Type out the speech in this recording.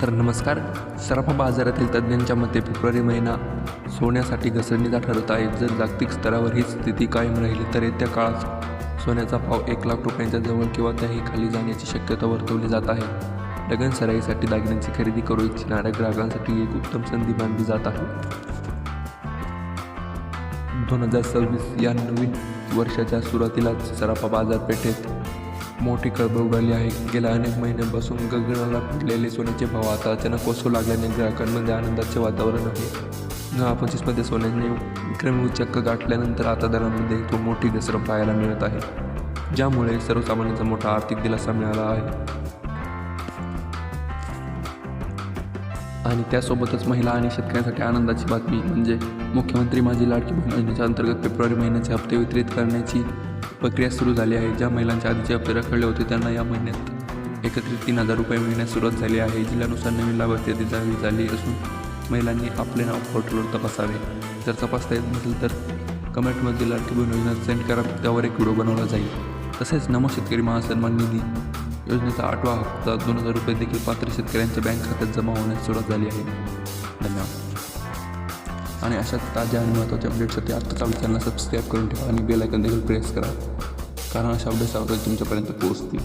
तर नमस्कार. सराफा बाजारातील तज्ज्ञांच्या मते फेब्रुवारी महिना सोन्यासाठी घसरणीचा ठरत आहे. जर जागतिक स्तरावर ही स्थिती कायम राहिली तर येत्या काळात सोन्याचा भाव 1,00,000 रुपयांच्या जवळ किंवा त्याही खाली जाण्याची शक्यता वर्तवली जात आहे. लगनसराईसाठी दागिन्यांची खरेदी करू इच्छिणाऱ्या ग्राहकांसाठी एक उत्तम संधी मानली जात आहे. 2026 या नवीन वर्षाच्या सुरुवातीलाच सराफा बाजारपेठेत मोठी खळबळ उडाली आहे. गेल्या अनेक महिन्यांपासून गगनाला भिडलेले सोन्याचे भाव आता अचानक कोसळू लागल्याने ग्राहकांमध्ये आनंदाचे वातावरण आहे. 2025मध्ये सोन्याने विक्रमी उच्चांक गाठल्यानंतर आता दरामध्ये तो मोठी घसरण पाहायला मिळत आहे, ज्यामुळे सर्वसामान्यांचा मोठा आर्थिक दिलासा मिळाला आहे. आणि त्यासोबतच महिला आणि शेतकऱ्यांसाठी आनंदाची बातमी म्हणजे मुख्यमंत्री माझी लाडकी बहीण योजनेच्या अंतर्गत फेब्रुवारी महिन्याचे हप्ते वितरित करण्याची प्रक्रिया सुरू झाली आहे. ज्या महिलांचे आधीचे हप्ते रखडले होते त्यांना या महिन्यात एकत्रित 3,000 रुपये मिळण्यास सुरुवात झाली आहे. जिल्ह्यानुसार नवीन लाभार्थी यादी जाहीर झाली असून महिलांनी आपले नाव पोर्टलवर तपासावे. जर तपासता येत नसेल तर कमेंटमध्ये लाडकी बहीण योजना सेंड करा, त्यावर एक व्हिडिओ बनवला जाईल. तसेच नमो शेतकरी महासन्मान निधी योजनेचा 8वा हप्ता 2,000 रुपये देखील पात्र शेतकऱ्यांच्या बँक खात्यात जमा होण्यास सुरुवात झाली आहे. धन्यवाद. आणि अशाच ताज्या आणि महत्त्वाच्या अपडेट्ससाठी आत्ताच आपल्या चॅनलला सबस्क्राईब करून ठेवा आणि बेल आयकॉन देखील प्रेस करा, कारण अशा अपडेट्स तुमच्यापर्यंत पोहोचतील.